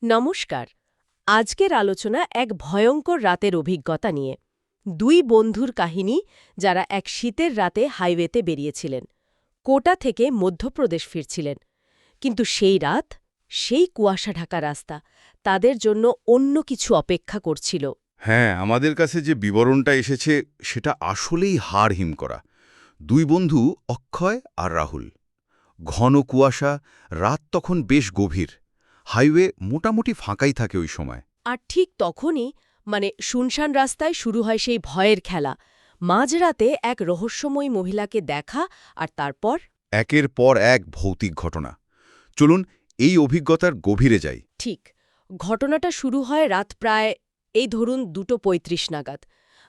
নমস্কার। আজকের আলোচনা এক ভয়ঙ্কর রাতের অভিজ্ঞতা নিয়ে। দুই বন্ধুর কাহিনী যারা এক শীতের রাতে হাইওয়েতে বেরিয়েছিলেন। কোটা থেকে মধ্যপ্রদেশ ফিরছিলেন। কিন্তু সেই রাত, সেই কুয়াশা ঢাকা রাস্তা তাদের জন্য অন্য কিছু অপেক্ষা করছিল। হ্যাঁ, আমাদের কাছে যে বিবরণটা এসেছে সেটা আসলেই হাড় হিম করা। দুই বন্ধু অক্ষয় আর রাহুল। ঘন কুয়াশা, রাত তখন বেশ গভীর। হাইওয়ে মোটামুটি ফাঁকাই থাকে ওই সময়। আর ঠিক তখনই শুনশান রাস্তায় শুরু হয় সেই ভয়ের খেলা। মাঝরাতে এক রহস্যময়ী মহিলাকে দেখা, আর তারপর একের পর এক ভৌতিক ঘটনা। চলুন এই অভিজ্ঞতার গভীরে যাই। ঠিক ঘটনাটা শুরু হয় রাত প্রায় ধরুন 2:35 নাগাদ।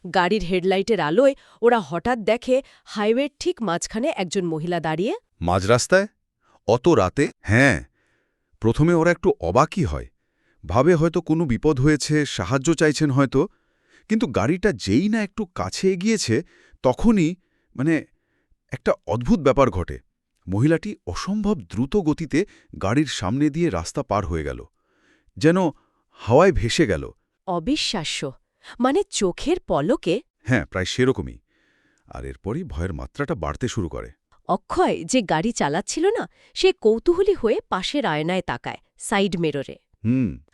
গাড়ির হেডলাইটের আলোয় ওরা হঠাৎ দেখে হাইওয়ের ঠিক মাঝখানে একজন মহিলা দাঁড়িয়ে। মাঝ রাস্তায়? অত রাতে? হ্যাঁ। প্রথমে ওরা একটু অবাকই হয়। ভাবে হয়তো কোনো বিপদ হয়েছে, সাহায্য চাইছেন হয়তো। কিন্তু গাড়িটা যেই না একটু কাছে এগিয়েছে, তখনই একটা অদ্ভুত ব্যাপার ঘটে। মহিলাটি অসম্ভব দ্রুত গতিতে গাড়ির সামনে দিয়ে রাস্তা পার হয়ে গেল, যেন হাওয়ায় ভেসে গেল। অবিশ্বাস্য, চোখের পলকে। হ্যাঁ, প্রায় সেরকমই। আর এরপরই ভয়ের মাত্রাটা বাড়তে শুরু করে। অক্ষয়, যে গাড়ি চালাচ্ছিল না, সে কৌতূহলী হয়ে পাশের আয়নায় তাকায়, সাইড মিররে।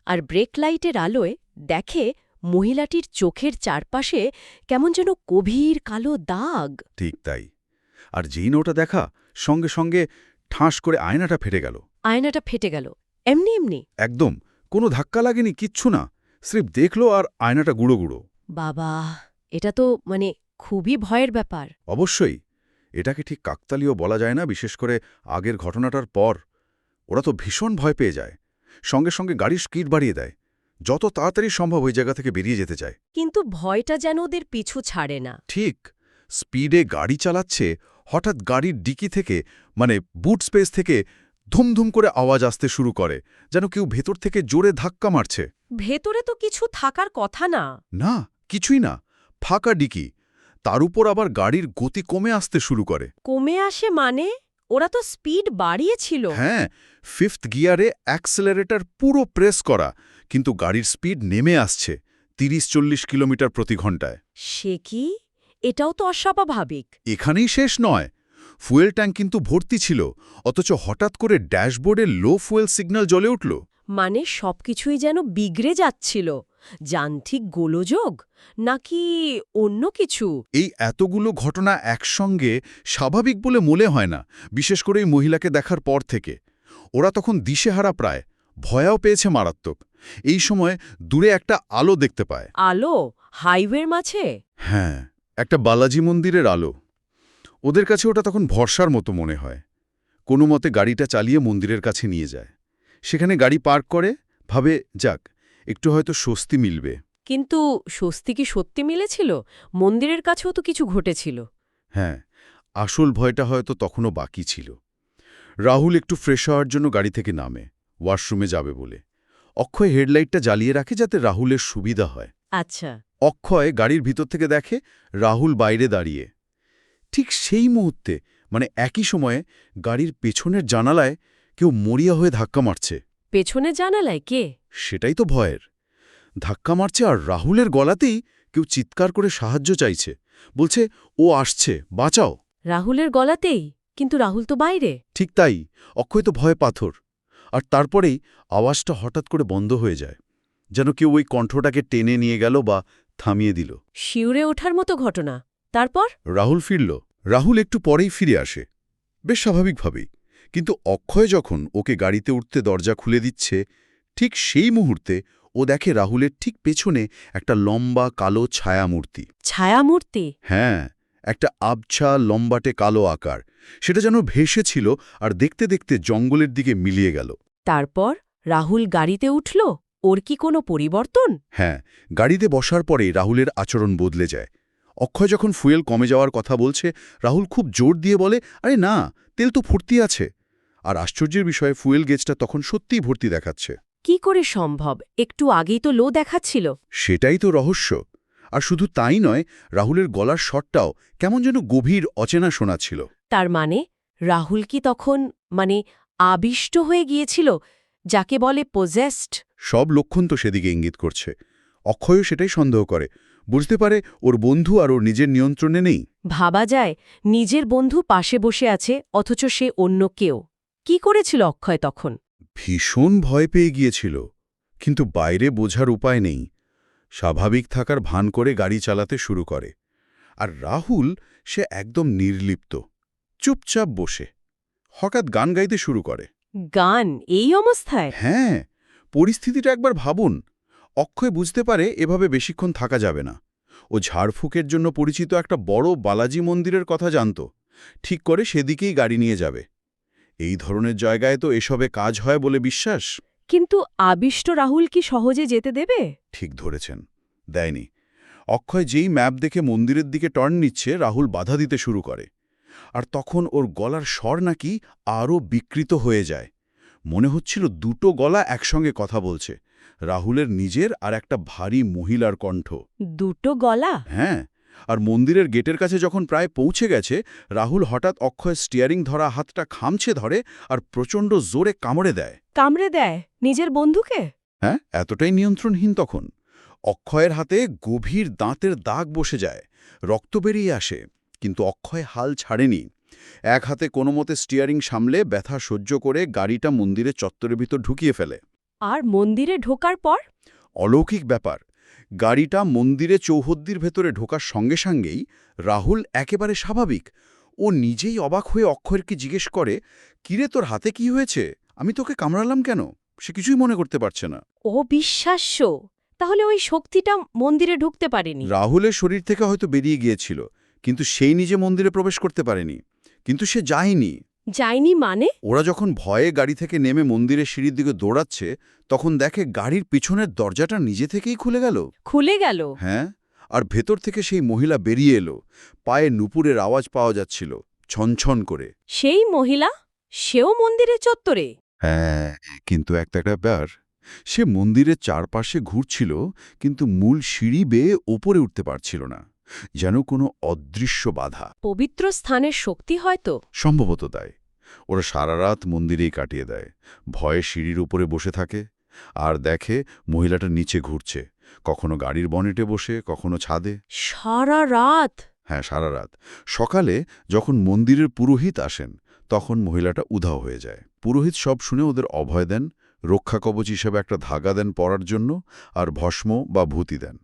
আর ব্রেক লাইটের আলোয় দেখে মহিলাটির চোখের চারপাশে কেমন যেন গভীর কালো দাগ। ঠিক তাই। আর যেই না ওটা দেখা, সঙ্গে সঙ্গে ঠাস করে আয়নাটা ফেটে গেল। আয়নাটা ফেটে গেল এমনি এমনি? একদম। কোনো ধাক্কা লাগেনি, কিচ্ছু না। স্রেফ দেখল আর আয়নাটা গুঁড়ো গুঁড়ো। বাবা, এটা তো খুবই ভয়ের ব্যাপার। অবশ্যই। এটাকে ঠিক কাকতালীয় বলা যায় না, বিশেষ করে আগের ঘটনাটার পর। ওরা তো ভীষণ ভয় পেয়ে যায়। সঙ্গে সঙ্গে গাড়ির স্পিড বাড়িয়ে দেয়। যত তাড়াতাড়ি সম্ভব ওই জায়গা থেকে বেরিয়ে যেতে চায়। কিন্তু ভয়টা যেন ওদের পিছু ছাড়ে না। ঠিক। স্পিডে গাড়ি চালাচ্ছে, হঠাৎ গাড়ির ডিকি থেকে, বুট স্পেস থেকে ধুমধুম করে আওয়াজ আসতে শুরু করে, যেন কেউ ভেতর থেকে জোরে ধাক্কা মারছে। ভেতরে তো কিছু থাকার কথা না। না, কিছুই না। ফাঁকা ডিকি। তার উপর আবার গাড়ির গতি কমে আসতে শুরু করে। কমে আসে মানে? ওরা তো স্পিড বাড়িয়েছিল। হ্যাঁ, 5th গিয়ারে অ্যাক্সেলারেটর পুরো প্রেস করা, কিন্তু গাড়ির স্পিড নেমে আসছে 30-40 কিলোমিটার প্রতি ঘন্টায়। সে কি? এটাও তো অস্বাভাবিক। এখানেই শেষ নয়। ফুয়েল ট্যাঙ্ক কিন্তু ভর্তি ছিল, অথচ হঠাৎ করে ড্যাশবোর্ডে লো ফুয়েল সিগন্যাল জ্বলে উঠল। সবকিছুই যেন বিগড়ে যাচ্ছিল। যান্ত্রিক গোলযোগ নাকি অন্য কিছু? এই এতগুলো ঘটনা একসঙ্গে স্বাভাবিক বলে মনে হয় না, বিশেষ করে এই মহিলাকে দেখার পর থেকে। ওরা তখন দিশেহারা, প্রায় ভয়াও পেয়েছে মারাত্মক। এই সময় দূরে একটা আলো দেখতে পায়। আলো? হাইওয়ের মাঝে? হ্যাঁ, একটা বালাজি মন্দিরের আলো। ওদের কাছে ওটা তখন ভরসার মতো মনে হয়। কোনো মতে গাড়িটা চালিয়ে মন্দিরের কাছে নিয়ে যায়। সেখানে গাড়ি পার্ক করে, ভাবে যাক, একটু হয়তো স্বস্তি মিলবে। কিন্তু স্বস্তি কি সত্যি মিলেছিল? মন্দিরের কাছেও তো কিছু ঘটেছিল। হ্যাঁ, আসল ভয়টা হয়তো তখনও বাকি ছিল। রাহুল একটু ফ্রেশ হওয়ার জন্য গাড়ি থেকে নামে, ওয়াশরুমে যাবে বলে। অক্ষয় হেডলাইটটা জ্বালিয়ে রাখে যাতে রাহুলের সুবিধা হয়। আচ্ছা। অক্ষয় গাড়ির ভিতর থেকে দেখে রাহুল বাইরে দাঁড়িয়ে। ঠিক সেই মুহূর্তে, একই সময়ে গাড়ির পেছনের জানালায় কেউ মরিয়া হয়ে ধাক্কা মারছে। পেছনে জানালায় কে? সেটাই তো ভয়ের। ধাক্কা মারছে, আর রাহুলের গলাতেই কেউ চিৎকার করে সাহায্য চাইছে, বলছে ও আসছে, বাঁচাও। রাহুলের গলাতেই? কিন্তু রাহুল তো বাইরে। ঠিক তাই। অক্ষয় তো ভয়ে পাথর। আর তারপরেই আওয়াজটা হঠাৎ করে বন্ধ হয়ে যায়, যেন কেউ ওই কণ্ঠটাকে টেনে নিয়ে গেল বা থামিয়ে দিল। শিউরে ওঠার মতো ঘটনা। তারপর? রাহুল ফিরল। রাহুল একটু পরেই ফিরে আসে, বেশ স্বাভাবিকভাবেই। কিন্তু অক্ষয় যখন ওকে গাড়িতে উঠতে দরজা খুলে দিচ্ছে, ঠিক সেই মুহূর্তে ও দেখে রাহুলের ঠিক পেছনে একটা লম্বা কালো ছায়ামূর্তি। ছায়ামূর্তি? হ্যাঁ, একটা আবছা লম্বাটে কালো আকার। সেটা যেন ভেসেছিল আর দেখতে দেখতে জঙ্গলের দিকে মিলিয়ে গেল। তারপর রাহুল গাড়িতে উঠল। ওর কি কোনো পরিবর্তন? হ্যাঁ, গাড়িতে বসার পরেই রাহুলের আচরণ বদলে যায়। অক্ষয় যখন ফুয়েল কমে যাওয়ার কথা বলছে, রাহুল খুব জোর দিয়ে বলে, আরে না, তেল তো ভর্তি আছে। আর আশ্চর্যের বিষয়ে ফুয়েল গেজটা তখন সত্যিই ভর্তি দেখাচ্ছে। কি করে সম্ভব? একটু আগেই তো লো দেখাচ্ছিল। সেটাই তো রহস্য। আর শুধু তাই নয়, রাহুলের গলার স্বরটাও কেমন যেন গভীর অচেনা শোনাচ্ছিল। তার রাহুল কি তখন আবিষ্ট হয়ে গিয়েছিল, যাকে বলে পজেসড? সব লক্ষণ তো সেদিকে ইঙ্গিত করছে। অক্ষয়ও সেটাই সন্দেহ করে, বুঝতে পারে ওর বন্ধু আর ওর নিজের নিয়ন্ত্রণে নেই। ভাবা যায় নিজের বন্ধু পাশে বসে আছে, অথচ সে অন্য কেউ। কি করেছিল অক্ষয় তখন? ভীষণ ভয় পেয়ে গিয়েছিল, কিন্তু বাইরে বোঝার উপায় নেই। স্বাভাবিক থাকার ভান করে গাড়ি চালাতে শুরু করে। আর রাহুল, সে একদম নির্লিপ্ত, চুপচাপ বসে হঠাৎ গান গাইতে শুরু করে। গান এই অবস্থায়? হ্যাঁ, পরিস্থিতিটা একবার ভাবুন। অক্ষয় বুঝতে পারে এভাবে বেশিক্ষণ থাকা যাবে না। ও ঝাড়ফুঁকের জন্য পরিচিত একটা বড় বালাজি মন্দিরের কথা জানত, ঠিক করে সেদিকেই গাড়ি নিয়ে যাবে। এই ধরনের জায়গায় তো এসবে কাজ হয় বলে বিশ্বাস। কিন্তু আবিষ্ট রাহুল কি সহজে যেতে দেবে? ঠিক ধরেছেন, দেয়নি। অক্ষয় যেই ম্যাপ দেখে মন্দিরের দিকে টার্ন নিচ্ছে, রাহুল বাধা দিতে শুরু করে। আর তখন ওর গলার স্বর নাকি আরও বিকৃত হয়ে যায়। মনে হচ্ছিল দুটো গলা একসঙ্গে কথা বলছে, রাহুলের নিজের আর একটা ভারী মহিলার কণ্ঠ। দুটো গলা? হ্যাঁ, আর মন্দিরের গেটের কাছে যখন প্রায় পৌঁছে গেছে, রাহুল হঠাৎ অক্ষয় স্টিয়ারিং ধরা হাতটা খামছে ধরে আর প্রচণ্ড জোরে কামড়ে দেয়। কামড়ে দেয় নিজের বন্ধুকে? হ্যাঁ, এতটাই নিয়ন্ত্রণহীন তখন। অক্ষয়ের হাতে গভীর দাঁতের দাগ বসে যায়, রক্ত বেরিয়ে আসে, কিন্তু অক্ষয় হাল ছাড়েনি। এক হাতে কোনোমতে স্টিয়ারিং সামলে ব্যথা সহ্য করে গাড়িটা মন্দিরের চত্বরের ভিতর ঢুকিয়ে ফেলে। আর মন্দিরে ঢোকার পর? অলৌকিক ব্যাপার, গাড়িটা মন্দিরে চৌহদ্দির ভেতরে ঢোকার সঙ্গে সঙ্গেই রাহুল একেবারে স্বাভাবিক। ও নিজেই অবাক হয়ে অক্ষয়কে জিজ্ঞেস করে, কিরে, তোর হাতে কি হয়েছে? আমি তোকে কামড়ালাম কেন? সে কিছুই মনে করতে পারছে না। অবিশ্বাস্য! তাহলে ওই শক্তিটা মন্দিরে ঢুকতে পারেনি? রাহুলের শরীর থেকে হয়তো বেরিয়ে গিয়েছিল, কিন্তু সেই নিজে মন্দিরে প্রবেশ করতে পারেনি। কিন্তু সে যায়নি। যায়নি মানে? ওরা যখন ভয়ে গাড়ি থেকে নেমে মন্দিরের সিঁড়ির দিকে দৌড়াচ্ছে, তখন দেখে গাড়ির পিছনের দরজাটা নিজে থেকেই খুলে গেল। খুলে গেল? হ্যাঁ, আর ভেতর থেকে সেই মহিলা বেরিয়ে এলো। পায়ে নুপুরের আওয়াজ পাওয়া যাচ্ছিল, ছনছন করে। সেই মহিলা? সেও মন্দিরের চত্বরে? হ্যাঁ, কিন্তু একটা ব্যাপার, সে মন্দিরের চারপাশে ঘুরছিল, কিন্তু মূল সিঁড়ি বেয়ে ওপরে উঠতে পারছিল না, যেন কোনো অদৃশ্য বাধা। পবিত্র স্থানের শক্তি হয়তো? সম্ভবত তাই। ওরা সারা রাত মন্দিরেই কাটিয়ে দেয়, ভয়ে সিঁড়ির উপরে বসে থাকে, আর দেখে মহিলাটা নিচে ঘুরছে, কখনো গাড়ির বনেটে বসে, কখনো ছাদে। সারা রাত? হ্যাঁ, সারা রাত। সকালে যখন মন্দিরের পুরোহিত আসেন, তখন মহিলাটা উধাও হয়ে যায়। পুরোহিত সব শুনে ওদের অভয় দেন, রক্ষা কবচ হিসেবে একটা ধাগা দেন পরার জন্য, আর ভস্ম বা ভূতি দেন।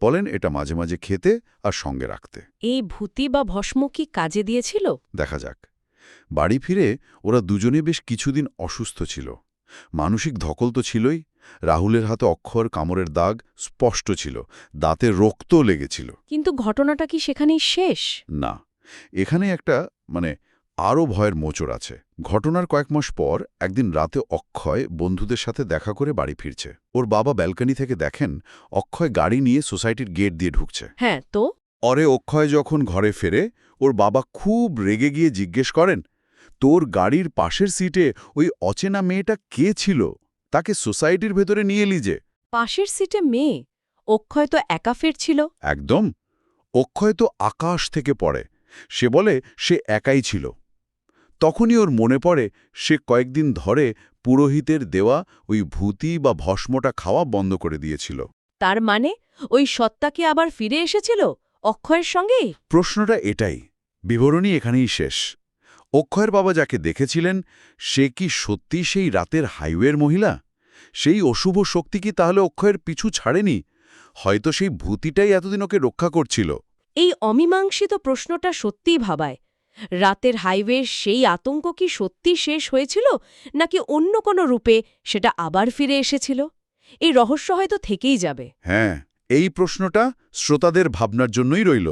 বলেন এটা মাঝে মাঝে খেতে আর সঙ্গে রাখতে। এই ভূতি বা ভস্ম কি কাজে দিয়েছিল? দেখা যাক। বাড়ি ফিরে ওরা দুজনে বেশ কিছুদিন অসুস্থ ছিল। মানসিক ধকল তো ছিলই, রাহুলের হাতে অক্ষর কামড়ের দাগ স্পষ্ট ছিল, দাঁতে রক্তও লেগেছিল। কিন্তু ঘটনাটা কি সেখানেই শেষ? না, এখানে একটা আরও ভয়ের মোচড় আছে। ঘটনার কয়েক মাস পর একদিন রাতে অক্ষয় বন্ধুদের সাথে দেখা করে বাড়ি ফিরছে। ওর বাবা ব্যালকনি থেকে দেখেন অক্ষয় গাড়ি নিয়ে সোসাইটির গেট দিয়ে ঢুকছে। হ্যাঁ তো? পরে অক্ষয় যখন ঘরে ফেরে, ওর বাবা খুব রেগে গিয়ে জিজ্ঞেস করেন, তোর গাড়ির পাশের সিটে ওই অচেনা মেয়েটা কে ছিল? তাকে সোসাইটির ভেতরে নিয়ে এলি যে? পাশের সিটে মেয়ে? অক্ষয় তো একা ফিরছিল। একদম। অক্ষয় তো আকাশ থেকে পড়ে। সে বলে সে একাই ছিল। তখনই ওর মনে পড়ে সে কয়েকদিন ধরে পুরোহিতের দেওয়া ওই ভূতি বা ভস্মটা খাওয়া বন্ধ করে দিয়েছিল। তার মানে ওই সত্তা কি আবার ফিরে এসেছিল অক্ষয়ের সঙ্গেই? প্রশ্নটা এটাই, বিবরণী এখানেই শেষ। অক্ষয়ের বাবা যাকে দেখেছিলেন, সে কি সত্যি সেই রাতের হাইওয়ের মহিলা? সেই অশুভ শক্তি কি তাহলে অক্ষয়ের পিছু ছাড়েনি? হয়তো সেই ভূতিটাই এতদিন ওকে রক্ষা করছিল। এই অমীমাংসিত প্রশ্নটা সত্যিই ভাবায়। রাতের হাইওয়ের সেই আতঙ্ক কি সত্যি শেষ হয়েছিল, নাকি অন্য কোনো রূপে সেটা আবার ফিরে এসেছিল? এই রহস্য হয়তো থেকেই যাবে। হ্যাঁ, এই প্রশ্নটা শ্রোতাদের ভাবনার জন্যই রইল।